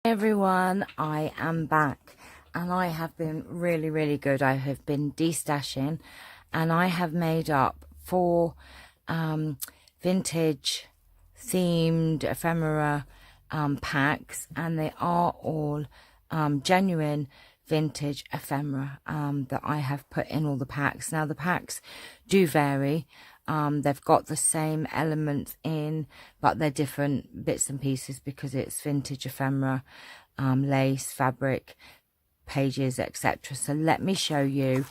Everyone, I am back and I have been really good. I have been destashing and I have made up 4 vintage themed ephemera packs, and they are all genuine vintage ephemera that I have put in all the packs. Now the packs do vary. They've got the same elements in, but they're different bits and pieces because it's vintage ephemera, lace, fabric, pages, etc. So let me show you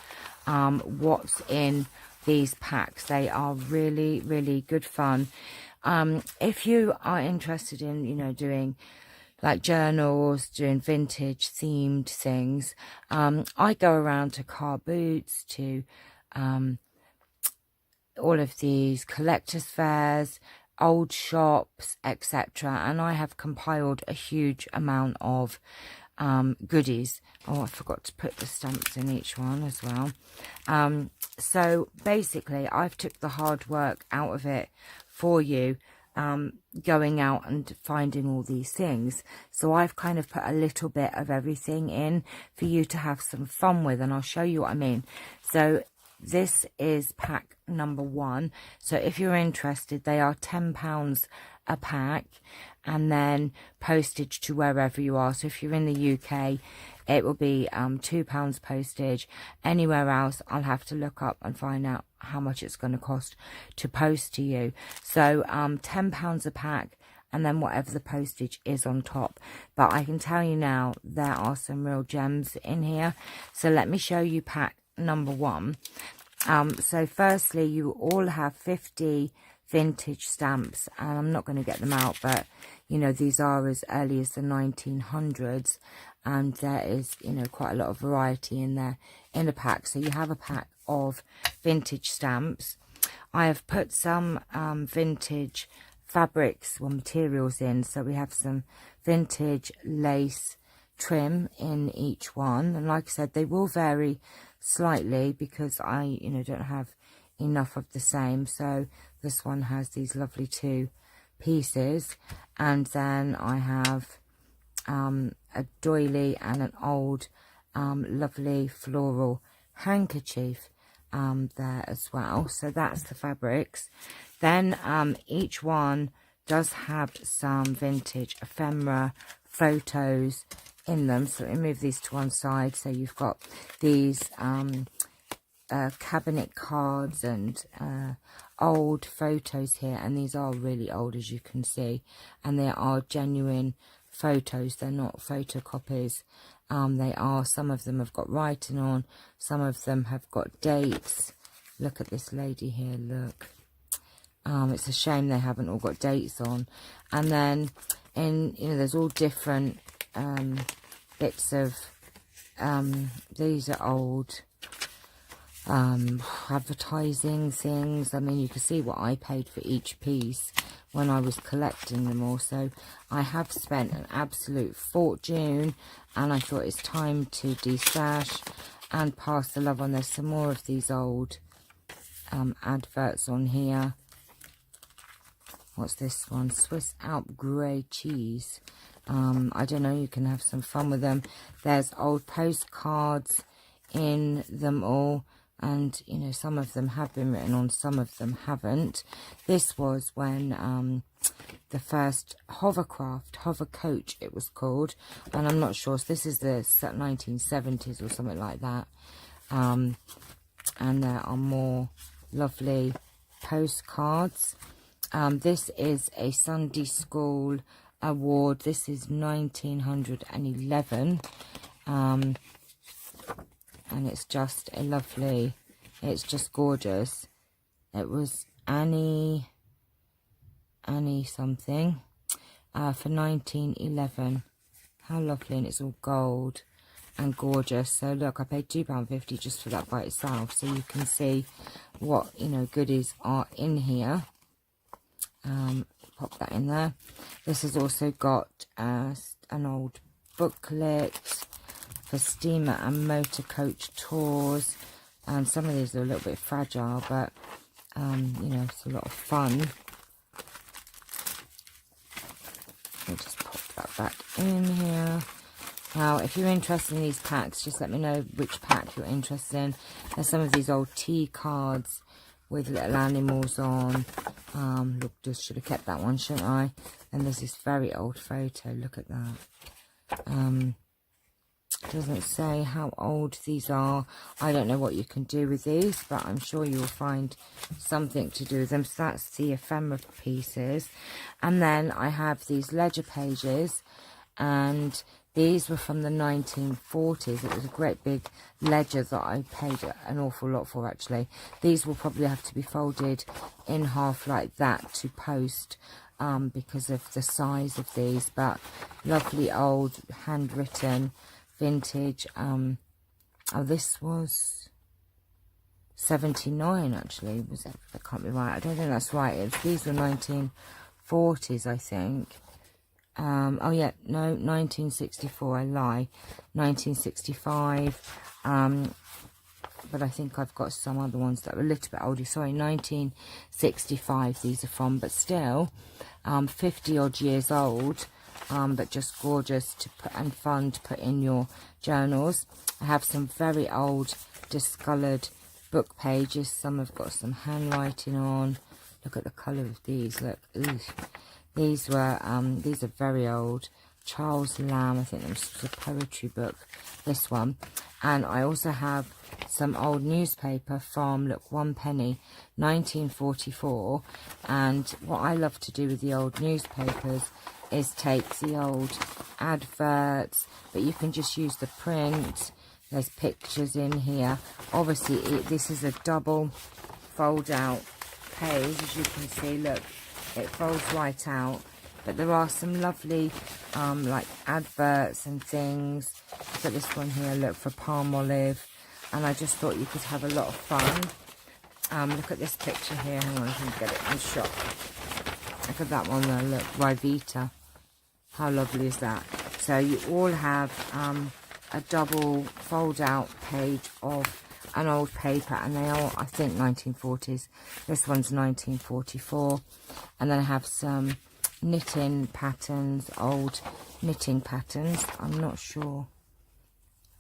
what's in these packs. They are really good fun. If you are interested in, you know, doing like journals, doing vintage themed things, I go around to car boots, to all of these collectors fairs, old shops, etc., and I have compiled a huge amount of goodies. Oh, I forgot to put the stamps in each one as well. So basically I've took the hard work out of it for you, going out and finding all these things. So I've kind of put a little bit of everything in for you to have some fun with, and I'll show you what I mean. So this is pack number 1. So if you're interested, they are £10 a pack, and then postage to wherever you are. So if you're in the UK, it will be £2 postage. Anywhere else, I'll have to look up and find out how much it's going to cost to post to you. So £10 a pack, and then whatever the postage is on top. But I can tell you now, there are some real gems in here. So let me show you pack number 1. So firstly, you all have 50 vintage stamps, and I'm not going to get them out, but you know, these are as early as the 1900s, and there is, you know, quite a lot of variety in there in a pack. So you have a pack of vintage stamps. I have put some vintage fabrics or materials in, so we have some vintage lace trim in each one, and like I said, they will vary slightly because I, you know, don't have enough of the same. So this one has these lovely 2 pieces, and then I have a doily and an old lovely floral handkerchief there as well. So that's the fabrics. Then each one does have some vintage ephemera photos in them. So let me move these to one side. So you've got these cabinet cards and old photos here, and these are really old, as you can see, and they are genuine photos. They're not photocopies. They are, some of them have got writing on, some of them have got dates. Look at this lady here, look. It's a shame they haven't all got dates on. And then in, you know, there's all different bits of these are old advertising things. I mean, you can see what I paid for each piece when I was collecting them all. So I have spent an absolute fortune, and I thought it's time to destash and pass the love on. There's some more of these old adverts on here. What's this one? Swiss Alp grey cheese. I don't know, you can have some fun with them. There's old postcards in them all, and you know, some of them have been written on, some of them haven't. This was when the first hover coach it was called, and I'm not sure, so this is the 1970s or something like that. And there are more lovely postcards. This is a Sunday school award. This is 1911, and it's just a lovely, it's just gorgeous. It was Annie something for 1911. How lovely, and it's all gold and gorgeous. So look, I paid £2.50 just for that by itself, so you can see what, you know, goodies are in here. Pop that in there. This has also got an old booklet for steamer and motor coach tours, and some of these are a little bit fragile, but you know, it's a lot of fun. I'll just pop that back in here. Now, if you're interested in these packs, just let me know which pack you're interested in. There's some of these old tea cards with little animals on. Look, just should have kept that one, shouldn't I? And there's this very old photo. Look at that. Doesn't say how old these are. I don't know what you can do with these, but I'm sure you'll find something to do with them. So that's the ephemera pieces. And then I have these ledger pages, and these were from the 1940s. It was a great big ledger that I paid an awful lot for, actually. These will probably have to be folded in half like that to post, because of the size of these. But lovely old handwritten vintage. Oh, this was 79, actually. Was that? That can't be right. I don't think that's right. These were 1940s, I think. Oh yeah, no, 1964, I lie. 1965. But I think I've got some other ones that are a little bit older. Sorry, 1965 these are from, but still 50 odd years old. But just gorgeous to put and fun to put in your journals. I have some very old discoloured book pages. Some have got some handwriting on. Look at the colour of these. Look, ooh. These are very old. Charles Lamb, I think it was a poetry book, this one. And I also have some old newspaper from, look, 1 penny, 1944. And what I love to do with the old newspapers is take the old adverts, but you can just use the print. There's pictures in here. Obviously, this is a double fold out page, as you can see. Look, it folds right out, but there are some lovely like adverts and things. Look at this one here, look, for Palmolive, and I just thought you could have a lot of fun. Look at this picture here. Hang on, I can get it in shot. Look at that one there, look, Rivita. How lovely is that? So you all have a double fold out page of an old paper, and they are, I think, 1940s. This one's 1944. And then I have some knitting patterns, old knitting patterns. I'm not sure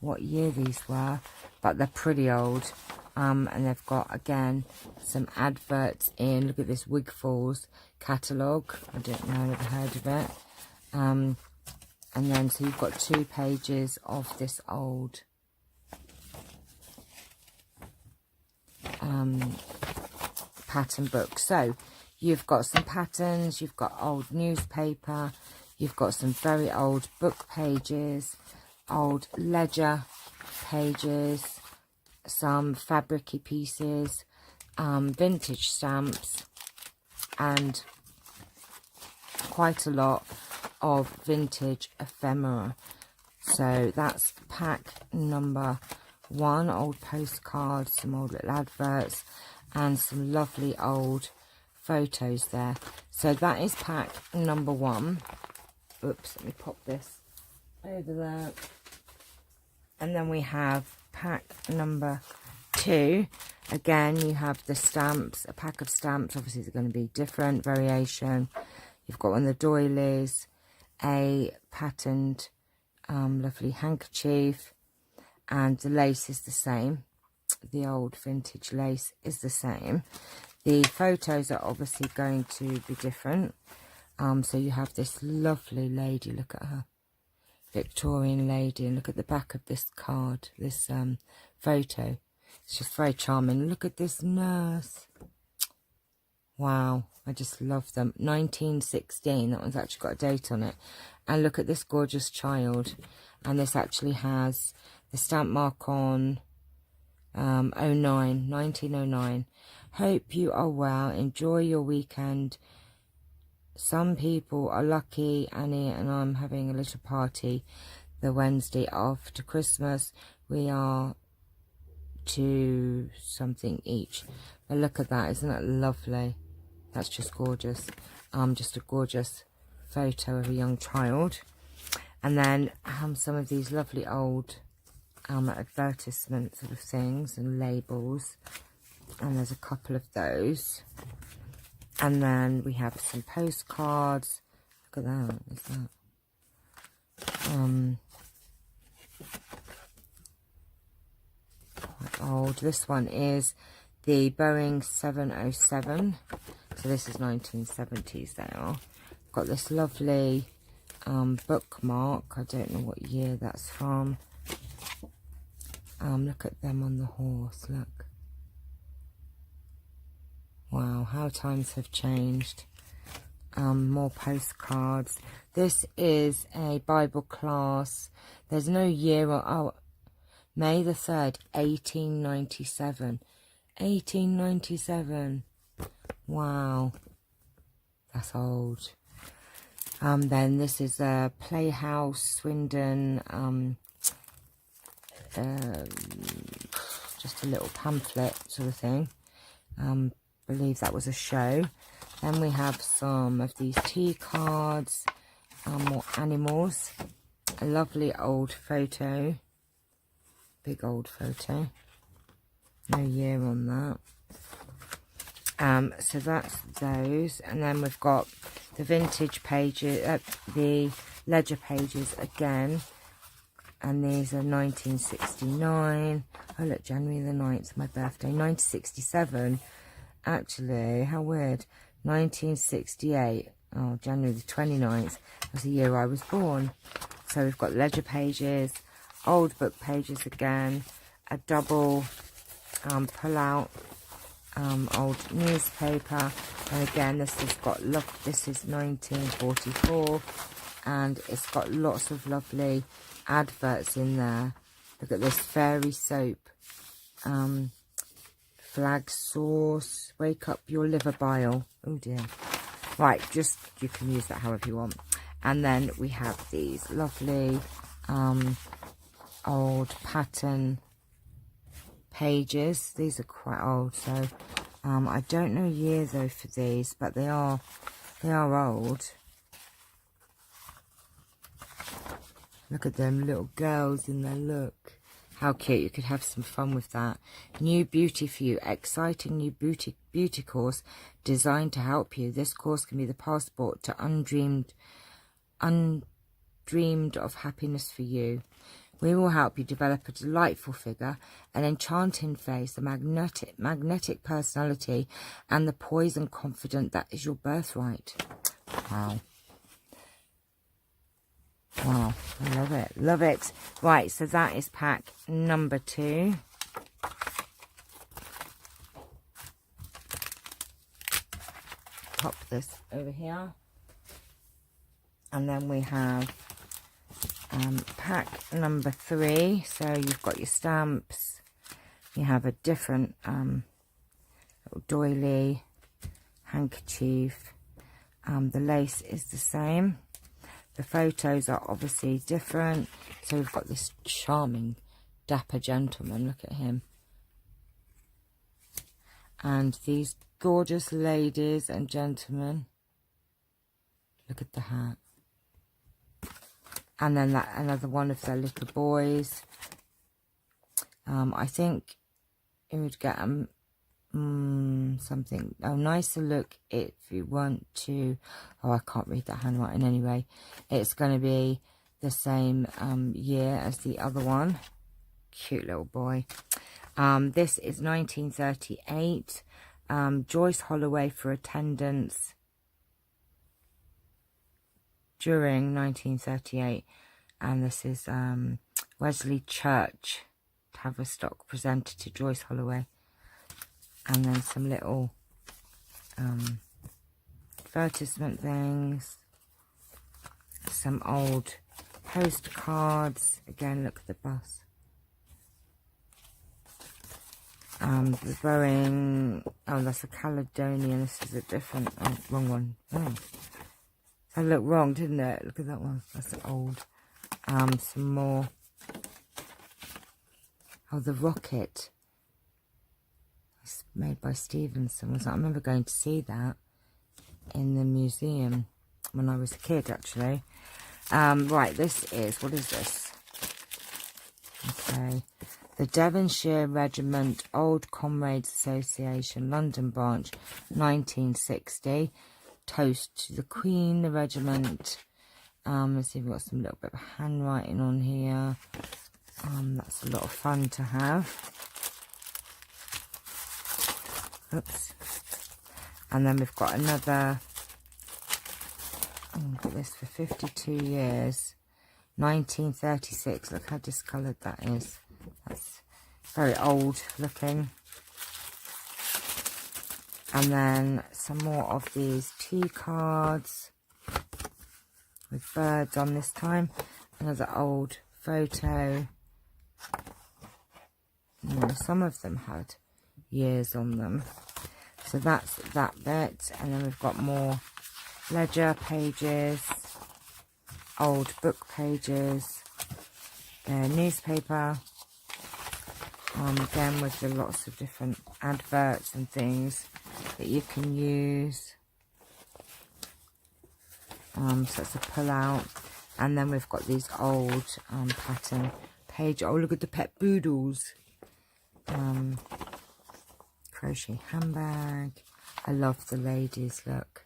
what year these were, but they're pretty old. And they've got, again, some adverts in. Look at this Wigfalls catalogue. I don't know, I've never heard of it. And then, so you've got 2 pages of this old pattern book. So you've got some patterns, you've got old newspaper, you've got some very old book pages, old ledger pages, some fabricy pieces, vintage stamps, and quite a lot of vintage ephemera. So that's pack number 1, old postcards, some old little adverts, and some lovely old photos there. So that is pack number 1. Oops, let me pop this over there. And then we have pack number 2. Again, you have the stamps, a pack of stamps. Obviously, they're going to be different variation. You've got one of the doilies, a patterned lovely handkerchief, and the lace is the same. The old vintage lace is the same. The photos are obviously going to be different. So you have this lovely lady, look at her, Victorian lady, and look at the back of this card, this photo. It's just very charming. Look at this nurse. Wow, I just love them. 1916, that one's actually got a date on it. And look at this gorgeous child. And this actually has the stamp mark on 1909. Hope you are well. Enjoy your weekend. Some people are lucky, Annie, and I'm having a little party the Wednesday after Christmas. We are to something each. But look at that, isn't that lovely? That's just gorgeous. Just a gorgeous photo of a young child. And then some of these lovely old advertisement sort of things and labels. And there's a couple of those. And then we have some postcards. Look at that. What's that? old. This one is the Boeing 707. So this is 1970s they are. Got this lovely bookmark. I don't know what year that's from. Look at them on the horse, look. Wow, how times have changed. More postcards. This is a Bible class. There's no year or... Oh, May the 3rd, 1897. 1897. Wow. That's old. Then this is a Playhouse, Swindon. Just a little pamphlet sort of thing. Believe that was a show. Then we have some of these tea cards, more animals, a lovely old photo, big old photo, no year on that. So that's those, and then we've got the vintage pages, the ledger pages again, and these are 1969. Oh look, January the 9th, my birthday. 1967, actually, how weird. 1968, oh, January the 29th was the year I was born. So we've got ledger pages, old book pages again, a double pull out old newspaper, and again this has got, look, this is 1944, and it's got lots of lovely adverts in there. Look at this, fairy soap, flag sauce, wake up your liver bile. Oh dear. Right, just, you can use that however you want. And then we have these lovely old pattern pages. These are quite old, so I don't know year though for these, but they are old. Look at them little girls in there, look. How cute, you could have some fun with that. New beauty for you, exciting new beauty course designed to help you. This course can be the passport to undreamed of happiness for you. We will help you develop a delightful figure, an enchanting face, a magnetic personality, and the poise and confidence that is your birthright. Wow. Wow, I love it, love it. Right, so that is pack number 2. Pop this over here. And then we have pack number 3. So you've got your stamps. You have a different little doily, handkerchief. The lace is the same. The photos are obviously different. So we've got this charming, dapper gentleman. Look at him. And these gorgeous ladies and gentlemen. Look at the hat. And then that another one of their little boys. I think it would get something nicer look if you want to. Oh, I can't read that handwriting anyway. It's going to be the same year as the other one. Cute little boy. This is 1938. Joyce Holloway for attendance during 1938, and this is Wesley Church Tavistock presented to Joyce Holloway. And then some little advertisement things, some old postcards. Again, look at the bus. The Boeing, oh, that's a Caledonian. This is a different, oh, wrong one. Oh, that looked wrong, didn't it? Look at that one. That's old. Some more. Oh, the rocket. It's made by Stevenson. I remember going to see that in the museum when I was a kid, actually. Right, this is, what is this? Okay. The Devonshire Regiment Old Comrades Association, London branch, 1960. Toast to the Queen, the regiment. Let's see if we've got some little bit of handwriting on here. That's a lot of fun to have. Oops. And then we've got another, oh, look at this, for 52 years. 1936. Look how discoloured that is. That's very old looking. And then some more of these tea cards with birds on this time. Another old photo. Some of them had years on them. So that's that bit. And then we've got more ledger pages, old book pages, newspaper. Again with the lots of different adverts and things that you can use. So it's a pull out. And then we've got these old pattern page. Oh, look at the pet poodles. Crochet handbag. I love the ladies, look.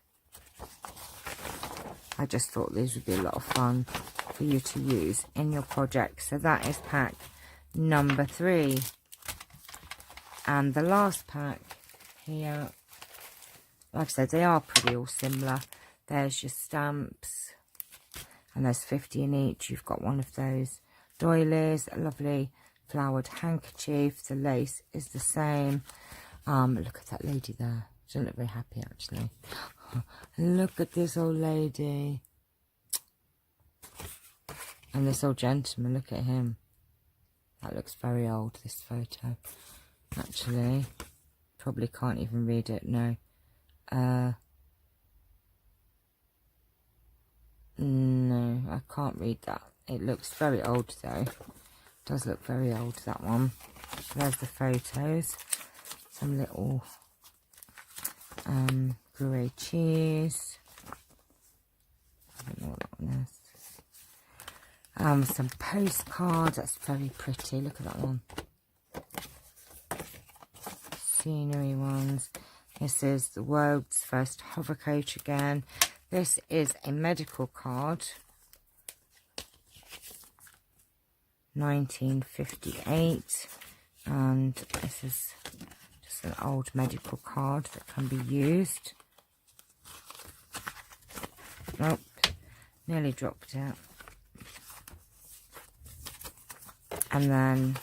I just thought these would be a lot of fun for you to use in your project. So that is pack number 3. And the last pack here, like I said, they are pretty all similar. There's your stamps, and there's 50 in each. You've got one of those doilies, a lovely flowered handkerchief. The lace is the same. Look at that lady there. She doesn't look very happy, actually. Look at this old lady. And this old gentleman, look at him. That looks very old, this photo. Actually, probably can't even read it, no. No, I can't read that. It looks very old, though. It does look very old, that one. There's the photos. Some little Gruyere cheese. I don't know what that one is. Some postcards. That's very pretty. Look at that one. Scenery ones. This is the world's first hover coach again. This is a medical card. 1958. And this is just an old medical card that can be used. Nope. Nearly dropped it. And then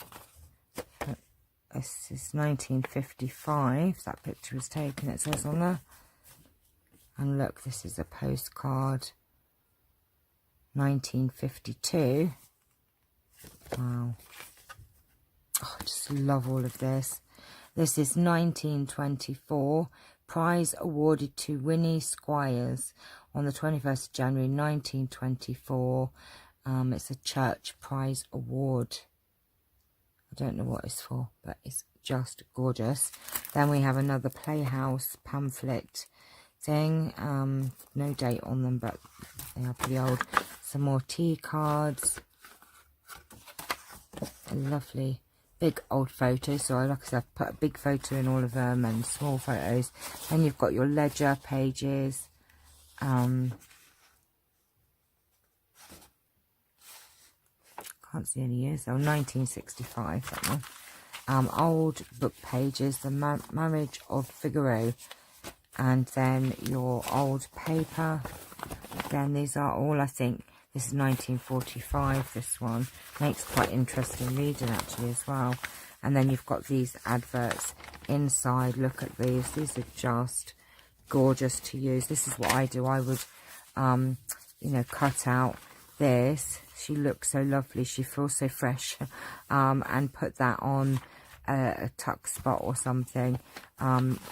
this is 1955. That picture was taken, it says on there. And look, this is a postcard. 1952. Wow. Oh, I just love all of this. This is 1924. Prize awarded to Winnie Squires on the 21st of January 1924. It's a church prize award. I don't know what it's for, but it's just gorgeous. Then we have another Playhouse pamphlet thing. No date on them, but they are pretty old. Some more tea cards. A lovely big old photo. So like I said, I've put a big photo in all of them and small photos. Then you've got your ledger pages. Can't see any years though. 1965, that one. Old book pages, the Marriage of Figaro, and then your old paper. Again, these are all, I think, this is 1945, this one. Makes quite interesting reading actually as well. And then you've got these adverts inside. Look at these. These are just gorgeous to use. This is what I do. I would, you know, cut out this. She looks so lovely. She feels so fresh. And put that on a tuck spot or something.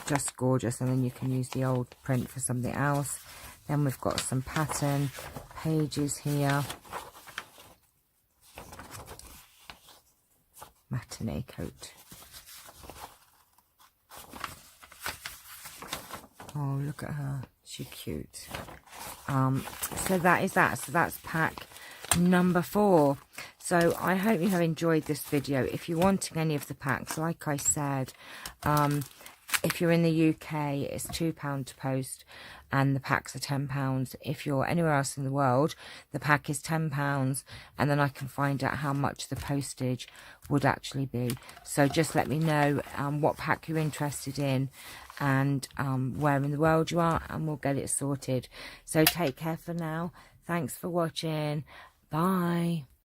Just gorgeous. And then you can use the old print for something else. Then we've got some pattern pages here. Matinee coat. Oh, look at her. She's cute. So that is that. So that's pack number 4. So I hope you have enjoyed this video. If you're wanting any of the packs, like I said, If you're in the UK, it's £2 to post and the packs are £10. If you're anywhere else in the world, the pack is £10, and then I can find out how much the postage would actually be. So just let me know what pack you're interested in and where in the world you are, and we'll get it sorted. So take care for now. Thanks for watching. Bye.